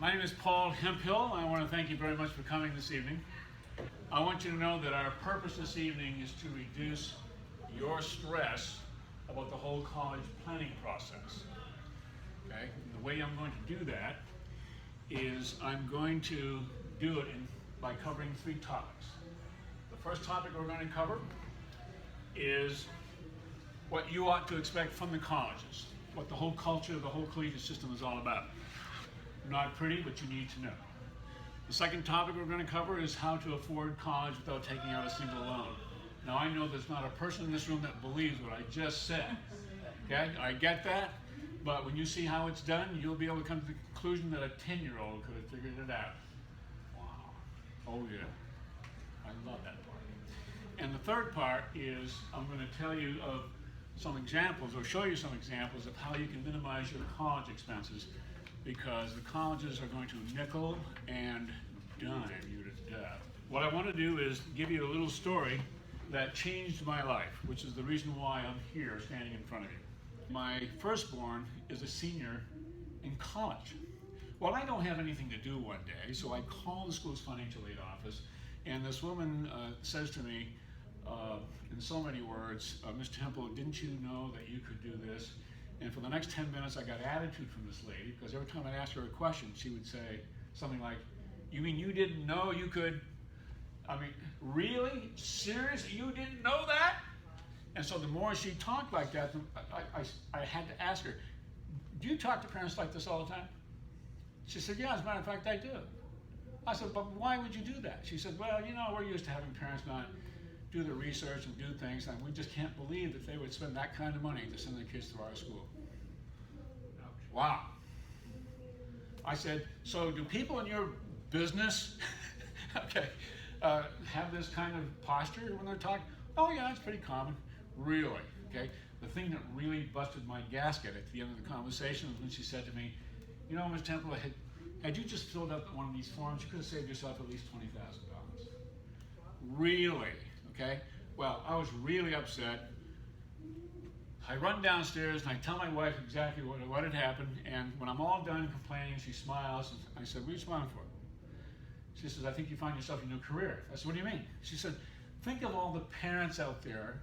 My name is Paul Hemphill. I want to thank you very much for coming this evening. I want you to know that our purpose this evening is to reduce your stress about the whole college planning process. Okay? And the way I'm going to do that is I'm going to do it by covering three topics. The first topic we're going to cover is what you ought to expect from the colleges, what the whole culture of the whole collegiate system is all about. Not pretty, but you need to know. The second topic we're going to cover is how to afford college without taking out a single loan. Now, I know there's not a person in this room that believes what I just said. Okay, I get that, but when you see how it's done, you'll be able to come to the conclusion that a 10-year-old could have figured it out. Wow. Oh yeah. I love that part. And the third part is I'm going to tell you of some examples, or show you some examples of how you can minimize your college expenses, because the colleges are going to nickel and dime you to death. What I want to do is give you a little story that changed my life, which is the reason why I'm here standing in front of you. My firstborn is a senior in college. Well, I don't have anything to do one day, so I call the school's financial aid office, and this woman says to me, in so many words, Mr. Hemphill, didn't you know that you could do this? And for the next 10 minutes, I got attitude from this lady, because every time I asked her a question, she would say something like, you mean you didn't know you could, I mean, really? Seriously? You didn't know that? And so the more she talked like that, I had to ask her, do you talk to parents like this all the time? She said, yeah, as a matter of fact, I do. I said, but why would you do that? She said, well, you know, we're used to having parents not do the research and do things, and we just can't believe that they would spend that kind of money to send their kids to our school. Wow. I said, so do people in your business have this kind of posture when they're talking? Oh yeah, it's pretty common. Really, okay? The thing that really busted my gasket at the end of the conversation was when she said to me, you know, Ms. Temple, had you just filled out one of these forms, you could have saved yourself at least $20,000. Really? Okay? Well, I was really upset. I run downstairs and I tell my wife exactly what had happened, and when I'm all done complaining, she smiles, and I said, what are you smiling for? She says, I think you find yourself a new career. I said, what do you mean? She said, think of all the parents out there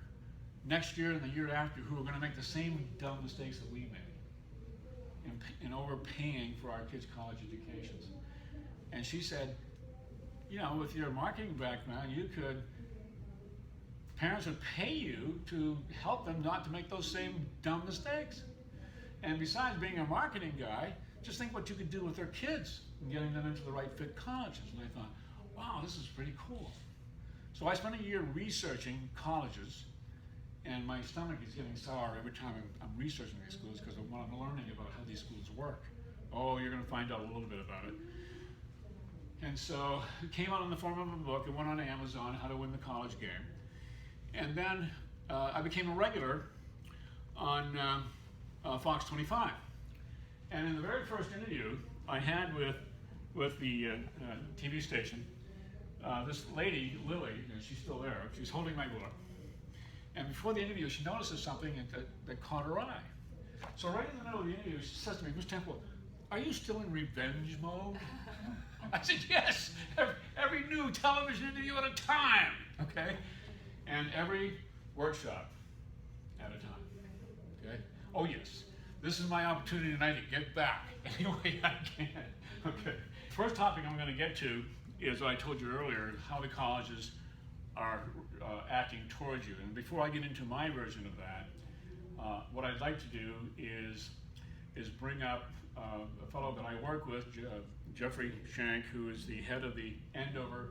next year and the year after who are going to make the same dumb mistakes that we made in overpaying for our kids' college educations. And she said, you know, with your marketing background, parents would pay you to help them not to make those same dumb mistakes. And besides being a marketing guy, just think what you could do with their kids and getting them into the right fit colleges. And I thought, wow, this is pretty cool. So I spent a year researching colleges, and my stomach is getting sour every time I'm researching these schools, because of what I'm learning about how these schools work. Oh, you're going to find out a little bit about it. And so it came out in the form of a book. It went on Amazon, How to Win the College Game. And then I became a regular on Fox 25. And in the very first interview I had with the TV station, this lady, Lily, and she's still there, she's holding my book. And before the interview, she notices something that caught her eye. So right in the middle of the interview, she says to me, Mr. Temple, are you still in revenge mode? I said, yes, every new television interview at a time, okay? And every workshop at a time, okay? Oh yes, this is my opportunity tonight to get back any way I can, okay? First topic I'm gonna get to is what I told you earlier, how the colleges are acting towards you. And before I get into my version of that, what I'd like to do is bring up a fellow that I work with, Jeffrey Shank, who is the head of the Andover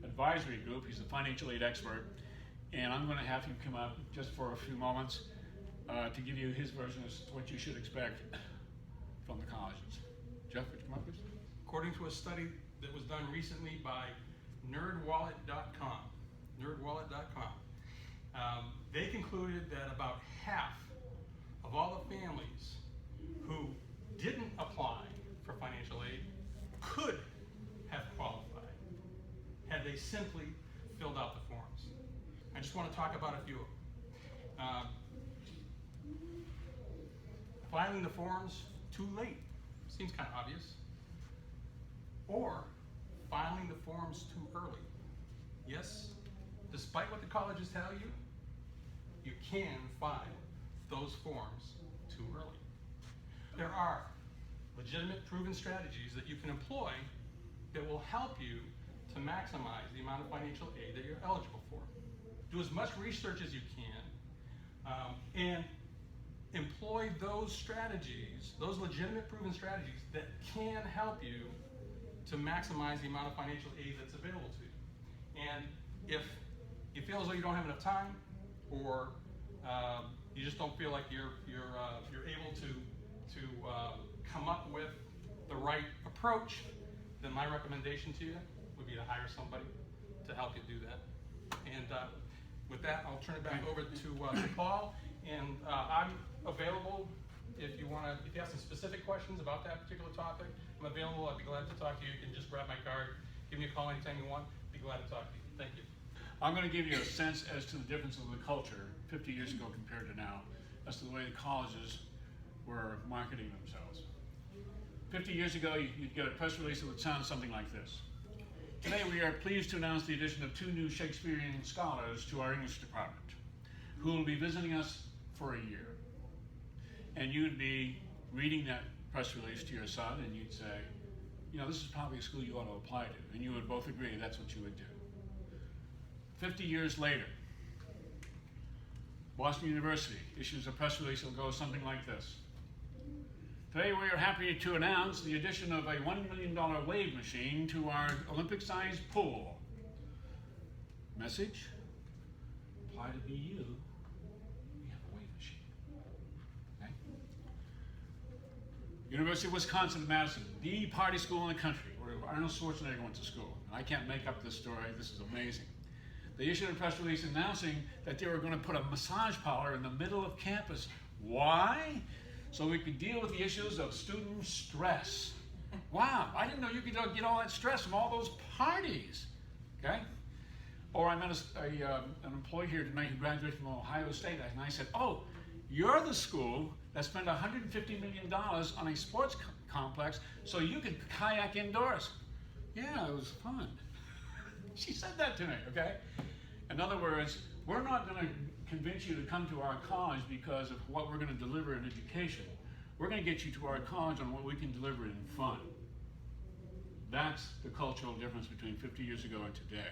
Advisory Group. He's a financial aid expert. And I'm going to have him come up just for a few moments to give you his version of what you should expect from the colleges. Jeff, would you come up, please? According to a study that was done recently by nerdwallet.com, they concluded that about half of all the families who didn't apply for financial aid could have qualified had they simply filled out the forms. I just want to talk about a few of them. Filing the forms too late seems kind of obvious. or filing the forms too early. Yes, despite what the colleges tell you, you can file those forms too early. There are legitimate proven strategies that you can employ that will help you to maximize the amount of financial aid that you're eligible for. Do as much research as you can, and employ those strategies, those legitimate proven strategies that can help you to maximize the amount of financial aid that's available to you. And if you feel as though you don't have enough time, or you just don't feel like you're able to come up with the right approach, then my recommendation to you would be to hire somebody to help you do that. And with that, I'll turn it back over to Paul, and I'm available if you have some specific questions about that particular topic. I'm available. I'd be glad to talk to you. You can just grab my card, give me a call anytime you want. Be glad to talk to you. Thank you. I'm going to give you a sense as to the difference of the culture 50 years ago compared to now, as to the way the colleges were marketing themselves. 50 years ago, you'd get a press release that would sound something like this. Today, we are pleased to announce the addition of 2 new Shakespearean scholars to our English department, who will be visiting us for a year. And you'd be reading that press release to your son, and you'd say, you know, this is probably a school you ought to apply to. And you would both agree that's what you would do. 50 years later, Boston University issues a press release that will go something like this. Today we are happy to announce the addition of a $1 million wave machine to our Olympic-sized pool. Message, apply to be you. We have a wave machine. Okay? University of Wisconsin-Madison, the party school in the country, where Arnold Schwarzenegger went to school. And I can't make up this story, this is amazing. They issued a press release announcing that they were going to put a massage parlor in the middle of campus. Why? So we could deal with the issues of student stress. Wow, I didn't know you could get all that stress from all those parties. Okay? Or I met an employee here tonight who graduated from Ohio State, and I said, oh, you're the school that spent $150 million on a sports complex so you could kayak indoors. Yeah, it was fun. She said that to me, okay? In other words, we're not going to convince you to come to our college because of what we're going to deliver in education. We're going to get you to our college on what we can deliver in fun. That's the cultural difference between 50 years ago and today.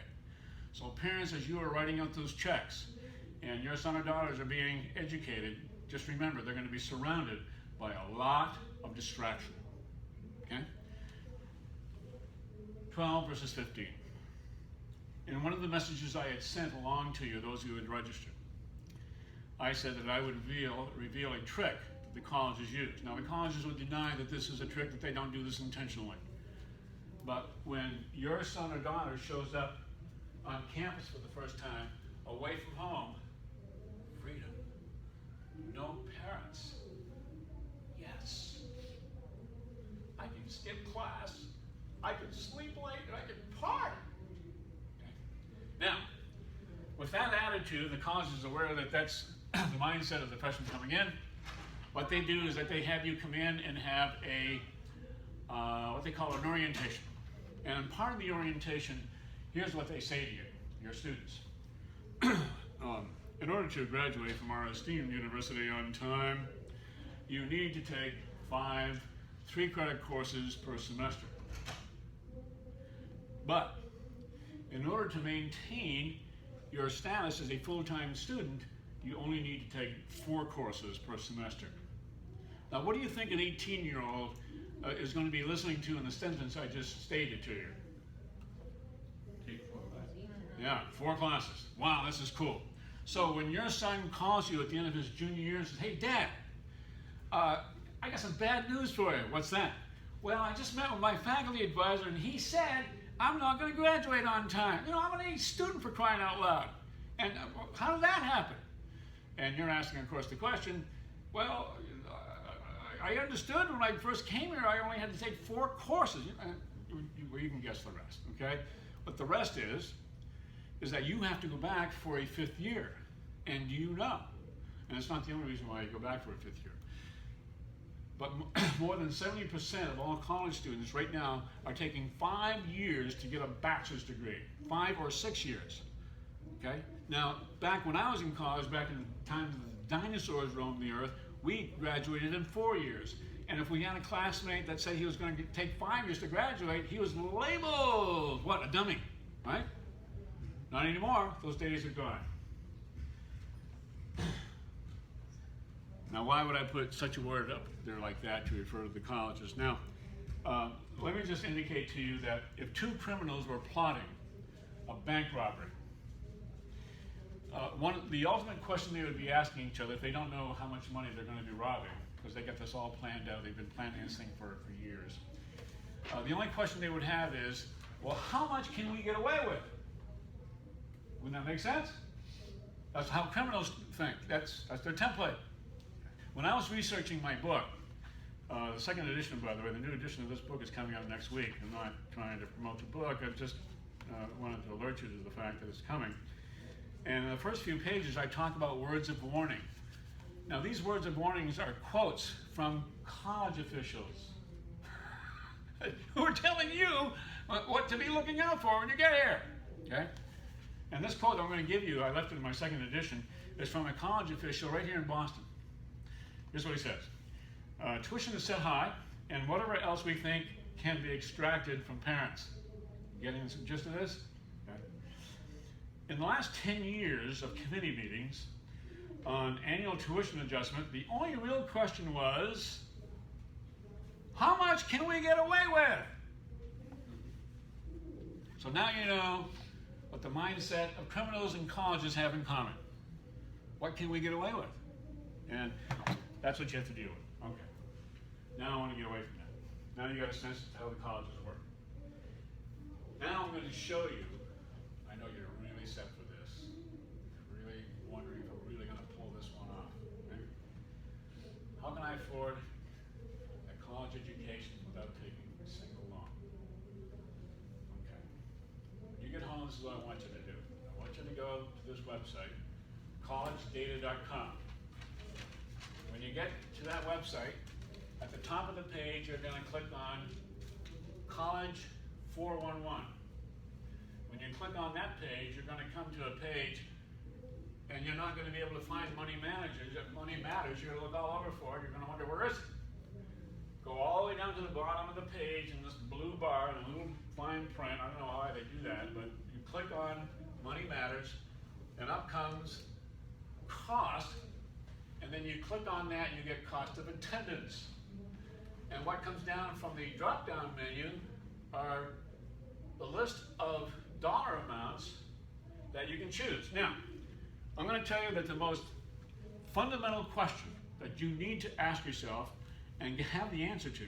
So parents, as you are writing out those checks and your son or daughters are being educated, just remember they're going to be surrounded by a lot of distraction. Okay? 12 verses 15. In one of the messages I had sent along to you, those who had registered, I said that I would reveal a trick that the colleges use. Now, the colleges would deny that this is a trick, that they don't do this intentionally. But when your son or daughter shows up on campus for the first time, away from home, freedom, no parents. Yes. I can skip class, I can sleep late, and I can party. Now, with that attitude, the college is aware that that's the mindset of the freshmen coming in. What they do is that they have you come in and have a, what they call an orientation. And part of the orientation, here's what they say to you, your students. In order to graduate from our esteemed university on time, you need to take 5 3-credit courses per semester. But in order to maintain your status as a full-time student, you only need to take 4 courses per semester. Now, what do you think an 18-year-old is going to be listening to in the sentence I just stated to you? Take 4 classes. Yeah, 4 classes. Wow, this is cool. So when your son calls you at the end of his junior year and says, hey, Dad, I got some bad news for you. What's that? Well, I just met with my faculty advisor, and he said I'm not going to graduate on time. You know, I'm an A student, for crying out loud. And how did that happen? And you're asking, of course, the question, well, I understood when I first came here, I only had to take 4 courses. Well, you can guess the rest, okay? But the rest is that you have to go back for a 5th year. And you know, and it's not the only reason why you go back for a 5th year. but more than 70% of all college students right now are taking 5 years to get a bachelor's degree, 5 or 6 years. Okay? Now, back when I was in college, back in the time the dinosaurs roamed the earth, we graduated in 4 years. And if we had a classmate that said he was going to take 5 years to graduate, he was labeled, what, a dummy, right? Not anymore. Those days are gone. Now, why would I put such a word up there like that to refer to the colleges? Now, let me just indicate to you that if two criminals were plotting a bank robbery, the ultimate question they would be asking each other, if they don't know how much money they're going to be robbing, because they got this all planned out, they've been planning this thing for years. The only question they would have is, well, how much can we get away with? Wouldn't that make sense? That's how criminals think. That's their template. When I was researching my book, the second edition, by the way, the new edition of this book is coming out next week. I'm not trying to promote the book. I just wanted to alert you to the fact that it's coming. And in the first few pages, I talk about words of warning. Now, these words of warnings are quotes from college officials who are telling you what to be looking out for when you get here. Okay? And this quote I'm going to give you, I left it in my second edition, is from a college official right here in Boston. Here's what he says. Tuition is set high, and whatever else we think can be extracted from parents. Getting the gist of this? Okay. In the last 10 years of committee meetings on annual tuition adjustment, the only real question was, how much can we get away with? So now you know what the mindset of criminals and colleges have in common. What can we get away with? And that's what you have to deal with. Okay. Now I want to get away from that. Now you got a sense of how the colleges work. Now I'm going to show you, I know you're really set for this. You're really wondering if we're really going to pull this one off. Right? How can I afford a college education without taking a single loan? Okay. When you get home, this is what I want you to do. I want you to go to this website, collegedata.com. When you get to that website, at the top of the page, you're going to click on College 411. When you click on that page, you're going to come to a page, and you're not going to be able to find Money Managers. If Money Matters, you're going to look all over for it. You're going to wonder, where is it? Go all the way down to the bottom of the page in this blue bar, in a little fine print. I don't know why they do that, but you click on Money Matters, and up comes cost, and then you click on that and you get cost of attendance. And what comes down from the drop-down menu are the list of dollar amounts that you can choose. Now, I'm going to tell you that the most fundamental question that you need to ask yourself and have the answer to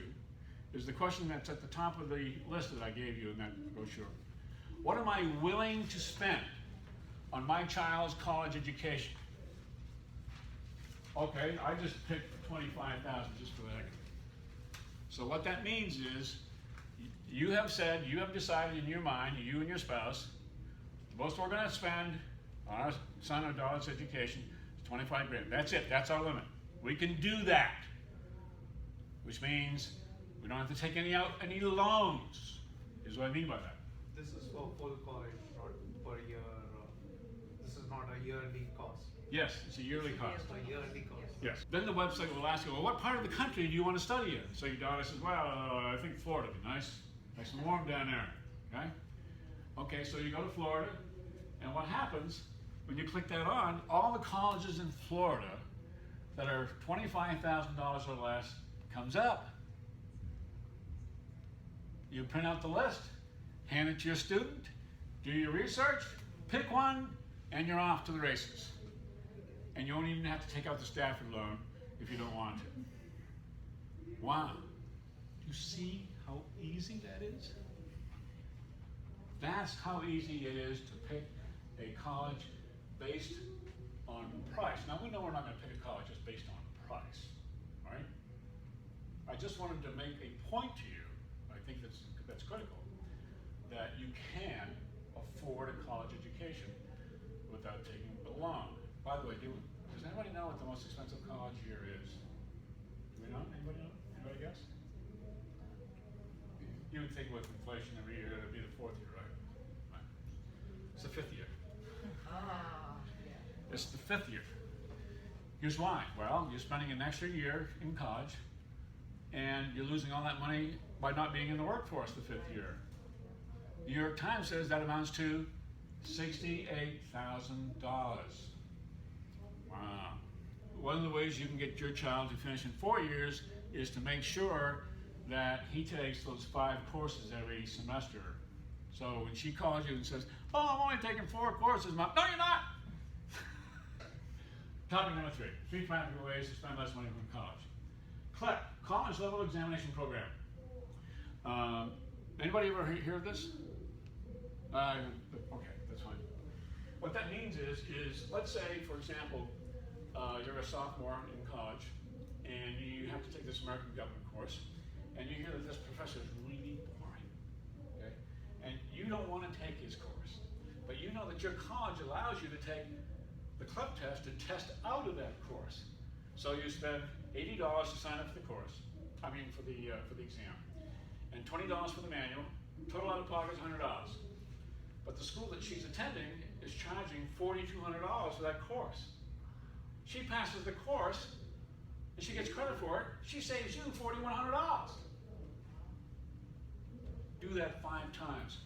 is the question that's at the top of the list that I gave you in that brochure. What am I willing to spend on my child's college education? Okay, I just picked $25,000 just for that. So what that means is, you have said, you have decided in your mind, you and your spouse, the most we're going to spend on our son or daughter's education is $25 grand. That's it. That's our limit. We can do that, which means we don't have to take any loans. Is what I mean by that. This is for full college, not per year. This is not a yearly cost. Yes, it's a yearly cost. A yearly cost. Yes. Then the website will ask you, well, what part of the country do you want to study in? So your daughter says, well, I think Florida would be nice. Nice and warm down there. Okay? Okay, so you go to Florida, and what happens when you click that on, all the colleges in Florida that are $25,000 or less comes up. You print out the list, hand it to your student, do your research, pick one, and you're off to the races. And you won't even have to take out the Stafford loan if you don't want to. Wow. Do you see how easy that is? That's how easy it is to pick a college based on price. Now, we know we're not going to pick a college just based on price, right? I just wanted to make a point to you, I think that's critical, that you can afford a college education without taking a loan. By the way, does anybody know what the most expensive college year is? Do we know? Anybody know? guess? You would think with inflation every year, it'd be the fourth year, right? Right. It's the fifth year. It's the fifth year. Here's why. Well, you're spending an extra year in college, and you're losing all that money by not being in the workforce the fifth year. The New York Times says that amounts to $68,000. Wow. One of the ways you can get your child to finish in 4 years is to make sure that he takes those 5 courses every semester. So when she calls you and says, "Oh, I'm only taking 4 courses, Mom," no, you're not. Topic number 3, 3 practical ways to spend less money from college. CLEP, College Level Examination Program. Anybody ever hear of this? Okay, that's fine. What that means is let's say, for example, you're a sophomore in college, and you have to take this American government course, and you hear that this professor is really boring, okay? And you don't want to take his course, but you know that your college allows you to take the CLEP test to test out of that course. So you spend $80 to sign up for the course, for the exam, and $20 for the manual. Total out of pocket is $100. But the school that she's attending is charging $4,200 for that course. She passes the course, and she gets credit for it. She saves you $4,100. Do that 5 times,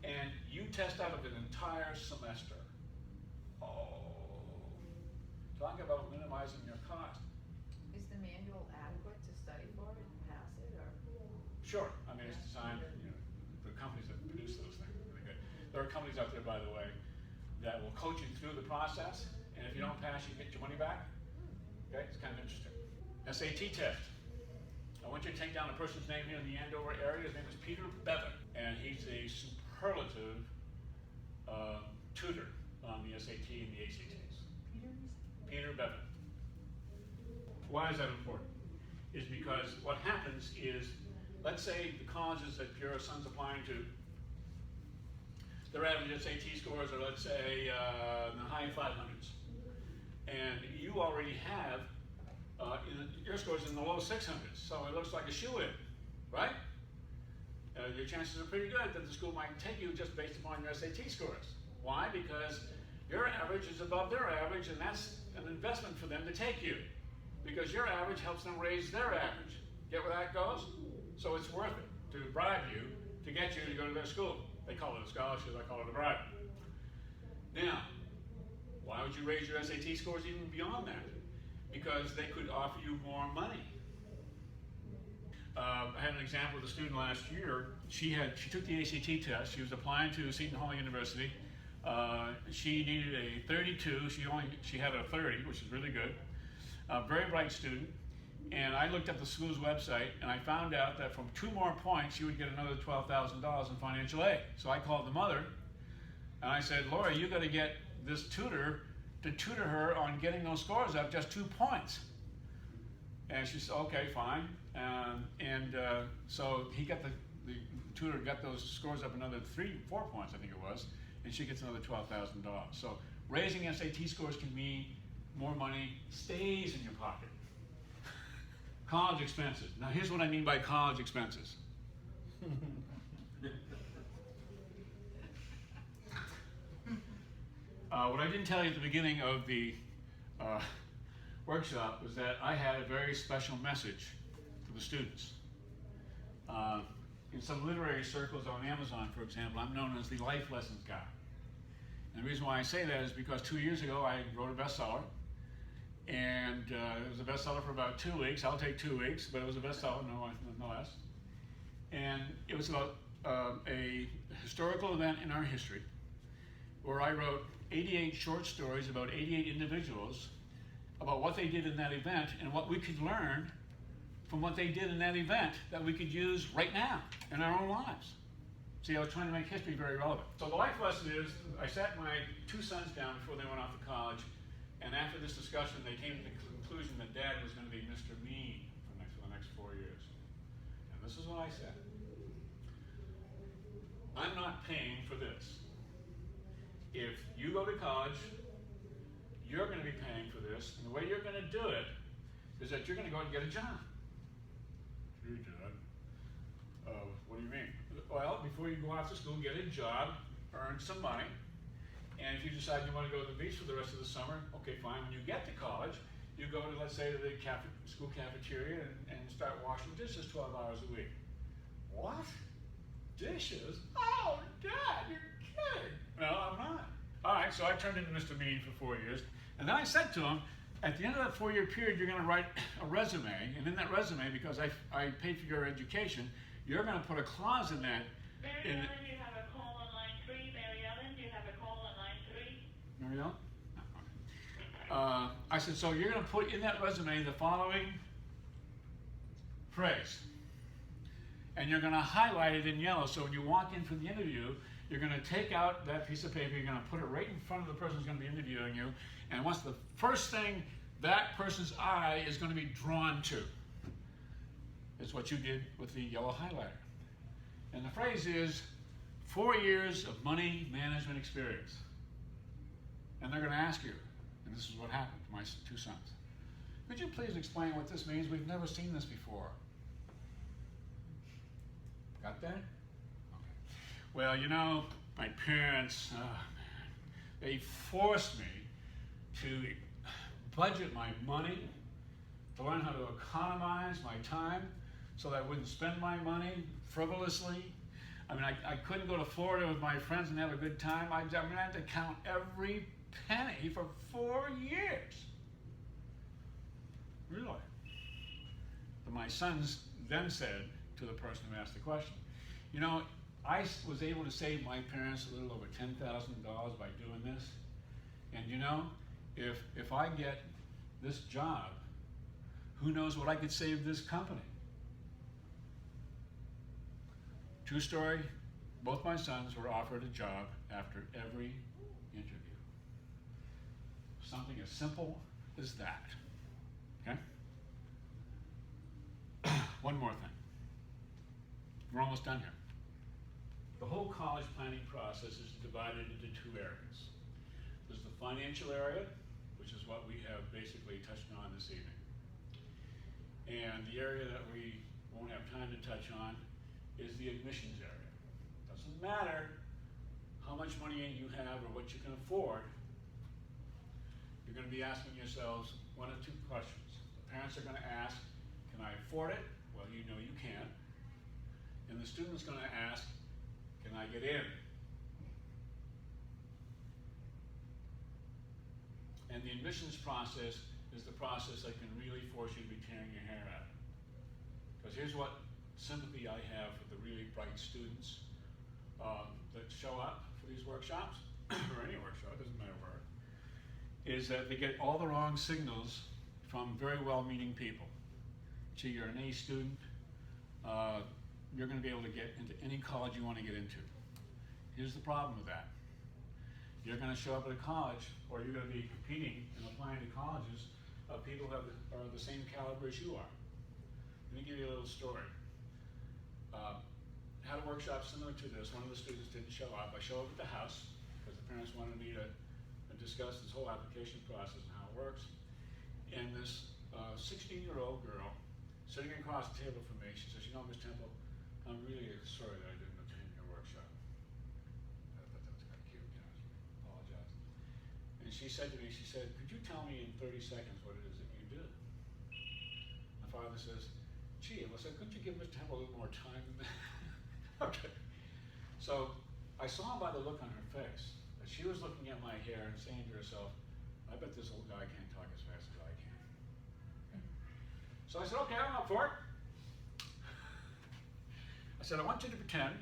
and you test out of an entire semester. Oh, talk about minimizing your cost. Is the manual adequate to study for it and pass it, or? Sure, it's designed, the companies that produce those things are really good. There are companies out there, by the way, that will coach you through the process, and if you don't pass, you get your money back. Okay, it's kind of interesting. SAT test. I want you to take down a person's name here in the Andover area. His name is Peter Bevan, and he's a superlative tutor on the SAT and the ACTs. Peter Bevan. Why is that important? Is because what happens is, let's say the colleges that your son's applying to, their average SAT scores are, let's say, in the high 500s. And you already have your scores in the low 600s, so it looks like a shoe-in, right? Your chances are pretty good that the school might take you just based upon your SAT scores. Why? Because your average is above their average, and that's an investment for them to take you, because your average helps them raise their average. Get where that goes? So it's worth it to bribe you to get you to go to their school. They call it a scholarship, I call it a bribe. Now, why would you raise your SAT scores even beyond that? Because they could offer you more money. I had an example with a student last year. She took the ACT test. She was applying to Seton Hall University. She needed a 32. She had a 30, which is really good. Very bright student. And I looked at the school's website, and I found out that from 2 more points, she would get another $12,000 in financial aid. So I called the mother, and I said, "Laura, you got to get this tutor to tutor her on getting those scores up just 2 points." And she said, "Okay, fine." So the tutor got those scores up another 4 points, I think it was, and she gets another $12,000. So raising SAT scores can mean more money stays in your pocket. College expenses. Now here's what I mean by college expenses. What I didn't tell you at the beginning of the workshop was that I had a very special message for the students. In some literary circles on Amazon, for example, I'm known as the Life Lessons Guy. And the reason why I say that is because 2 years ago I wrote a bestseller, and it was a bestseller for about 2 weeks. I'll take 2 weeks, but it was a bestseller, no less. And it was about a historical event in our history, where I wrote 88 short stories about 88 individuals about what they did in that event and what we could learn from what they did in that event that we could use right now in our own lives. See, I was trying to make history very relevant. So the life lesson is, I sat my 2 sons down before they went off to college, and after this discussion, they came to the conclusion that Dad was going to be Mr. Mean for the next 4 years. And this is what I said. I'm not paying for this. If you go to college, you're going to be paying for this, and the way you're going to do it is that you're going to go and get a job. before you go off to school, get a job, earn some money, and if you decide you want to go to the beach for the rest of the summer, okay, fine. When you get to college, you go to, let's say, to the school cafeteria and start washing dishes 12 hours a week. What? Dishes? Oh, Dad, you're kidding. No, I'm not. All right, so I turned into Mr. Mean for 4 years, and then I said to him, at the end of that 4-year period, you're going to write a resume, and in that resume, because I paid for your education, you're going to put a clause in that. Mary Ellen, you have a call on line 3. Mary Ellen, you have a call on line 3. Mary Ellen? I said, so you're going to put in that resume the following phrase. And you're going to highlight it in yellow, so when you walk in for the interview, you're going to take out that piece of paper, you're going to put it right in front of the person who's going to be interviewing you, and what's the first thing that person's eye is going to be drawn to? Is what you did with the yellow highlighter. And the phrase is 4 years of money management experience. And they're going to ask you, and this is what happened to my 2 sons. Could you please explain what this means? We've never seen this before. Got that? Okay. Well, you know, my parents, they forced me to budget my money, to learn how to economize my time so that I wouldn't spend my money frivolously. I mean, I couldn't go to Florida with my friends and have a good time. I had to count every penny for 4 years. Really? But my sons then said to the person who asked the question, you know, I was able to save my parents a little over $10,000 by doing this. And you know, if I get this job, who knows what I could save this company? True story, both my sons were offered a job after every interview. Something as simple as that, okay? One more thing. We're almost done here. The whole college planning process is divided into 2 areas. There's the financial area, which is what we have basically touched on this evening. And the area that we won't have time to touch on is the admissions area. Doesn't matter how much money you have or what you can afford, you're going to be asking yourselves 1 of 2 questions. The parents are going to ask, can I afford it? Well, you know you can. And the student's going to ask, can I get in? And the admissions process is the process that can really force you to be tearing your hair out. Because here's what sympathy I have for the really bright students that show up for these workshops, or any workshop, it doesn't matter where, is that they get all the wrong signals from very well-meaning people. Gee, you're an A student, you're going to be able to get into any college you want to get into. Here's the problem with that. You're going to show up at a college, or you're going to be competing and applying to colleges of people who are the same caliber as you are. Let me give you a little story. Had a workshop similar to this. One of the students didn't show up. I show up at the house because the parents wanted me to discuss this whole application process and how it works. And this 16-year-old girl sitting across the table from me, she says, you know, Ms. Temple, I'm really sorry that I didn't attend your workshop. I thought that was kind of cute, you know, I apologize. And she said to me, she said, could you tell me in 30 seconds what it is that you do? My father says, gee, I said, couldn't you give Ms. Temple a little more time than that? Okay. So I saw by the look on her face that she was looking at my hair and saying to herself, I bet this old guy can't talk as fast as I can. Okay. So I said, okay, I'm up for it. I said, I want you to pretend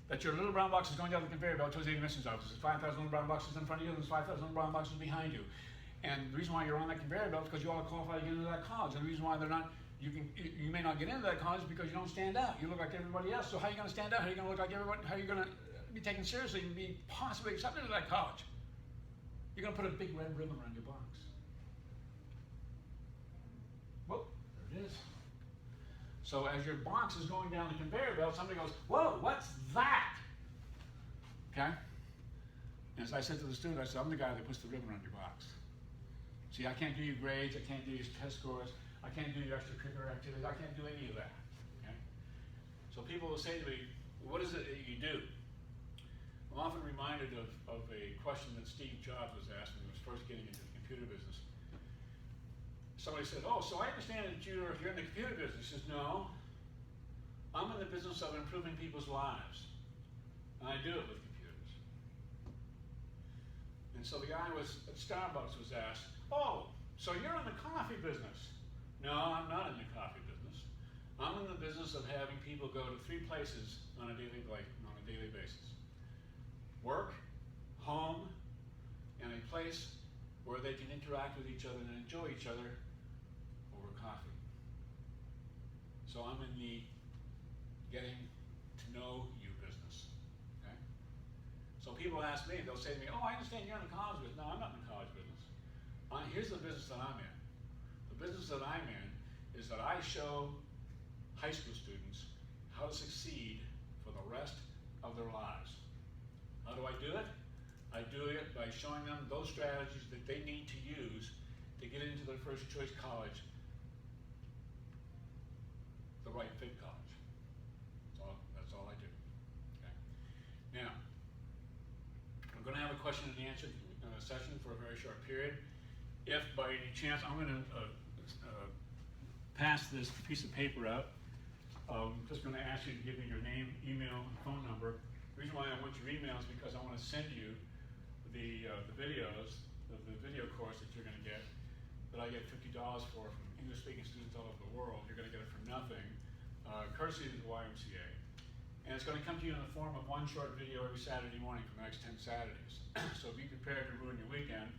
that your little brown box is going down the conveyor belt towards the admissions office. There's 5,000 little brown boxes in front of you, and there's 5,000 little brown boxes behind you. And the reason why you're on that conveyor belt is because you all qualify to get into that college. And the reason why they're not, you may not get into that college because you don't stand out. You look like everybody else. So how are you going to stand out? How are you going to look like everybody? How are you going to be taken seriously and be possibly accepted into that college? You're going to put a big red ribbon around your box. Whoa, there it is. So as your box is going down the conveyor belt, somebody goes, whoa, what's that? Okay? And as I said to the student, I said, I'm the guy that puts the ribbon around your box. See, I can't do your grades, I can't do your test scores, I can't do your extracurricular activities, I can't do any of that. Okay? So people will say to me, what is it that you do? I'm often reminded of a question that Steve Jobs was asked when he was first getting into the computer business. Somebody said, oh, so I understand that you're in the computer business. He says, no, I'm in the business of improving people's lives. And I do it with computers. And so the guy at Starbucks was asked, oh, so you're in the coffee business. No, I'm not in the coffee business. I'm in the business of having people go to 3 places on a daily basis. Work, home, and a place where they can interact with each other and enjoy each other over coffee. So I'm in the getting to know you business. Okay? So people ask me, they'll say to me, oh, I understand you're in the college business. No, I'm not in the college business. Here's the business that I'm in. The business that I'm in is that I show high school students how to succeed for the rest of their lives. How do I do it? I do it by showing them those strategies that they need to use to get into their first choice college, the right fit college. That's all I do. Okay? Now, I'm going to have a question and answer session for a very short period. If by any chance, I'm going to pass this piece of paper out. I'm just going to ask you to give me your name, email, and phone number. The reason why I want your email is because I want to send you the videos of the video course that you're going to get, that I get $50 for from English-speaking students all over the world. You're going to get it for nothing, courtesy of the YMCA. And it's going to come to you in the form of one short video every Saturday morning for the next 10 Saturdays. So be prepared to ruin your weekend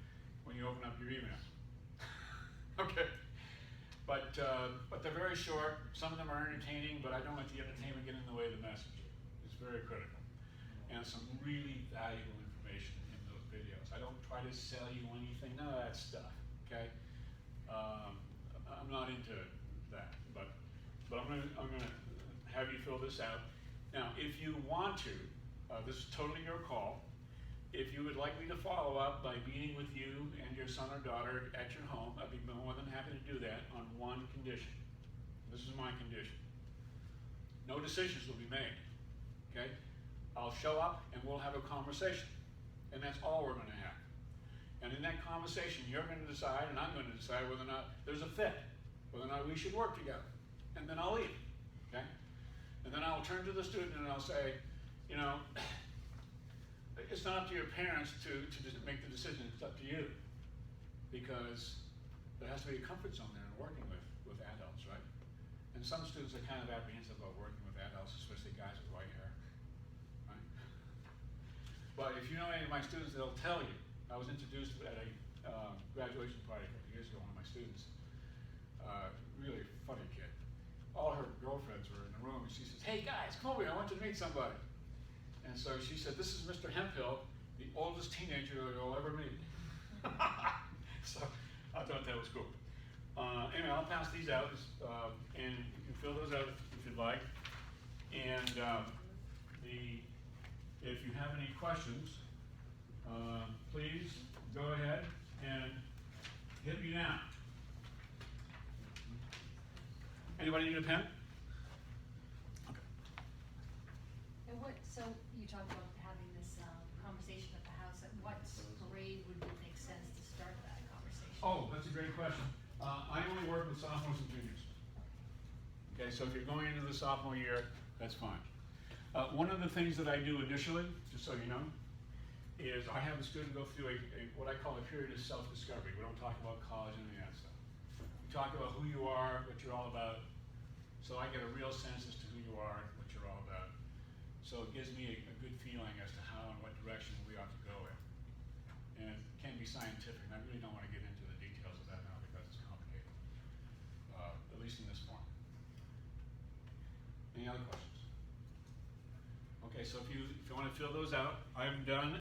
when you open up your email. Okay. But they're very short. Some of them are entertaining, but I don't let the entertainment get in the way of the message. It's very critical. And some really valuable information in those videos. I don't try to sell you anything, none of that stuff, okay? I'm not into that, but I'm gonna have you fill this out. Now, if you want to, this is totally your call. If you would like me to follow up by meeting with you and your son or daughter at your home, I'd be more than happy to do that on one condition. This is my condition. No decisions will be made, okay? I'll show up and we'll have a conversation, and that's all we're going to have. And in that conversation, you're going to decide, and I'm going to decide whether or not there's a fit, whether or not we should work together. And then I'll leave, okay? And then I'll turn to the student and I'll say, you know, it's not up to your parents to just make the decision, it's up to you. Because there has to be a comfort zone there in working with adults, right? And some students are kind of apprehensive about working with adults, especially guys with white hair. But if you know any of my students, they'll tell you. I was introduced at a graduation party a couple years ago, one of my students, really funny kid. All her girlfriends were in the room, and she says, hey guys, come over here, I want you to meet somebody. And so she said, this is Mr. Hemphill, the oldest teenager you'll ever meet. So I thought that was cool. Anyway, I'll pass these out, and you can fill those out if you'd like. And if you have any questions, please go ahead and hit me now. Anybody need a pen? Okay. And so you talked about having this conversation at the house. At what grade would it make sense to start that conversation? Oh, that's a great question. I only work with sophomores and juniors. Okay, so if you're going into the sophomore year, that's fine. One of the things that I do initially, just so you know, is I have the student go through what I call a period of self-discovery. We don't talk about college and any of that stuff. We talk about who you are, what you're all about, so I get a real sense as to who you are, what you're all about. So it gives me a good feeling as to how and what direction we ought to go in. And it can be scientific, and I really don't want to get into the details of that now because it's complicated, at least in this form. Any other questions? Okay, so if you want to fill those out, I'm done.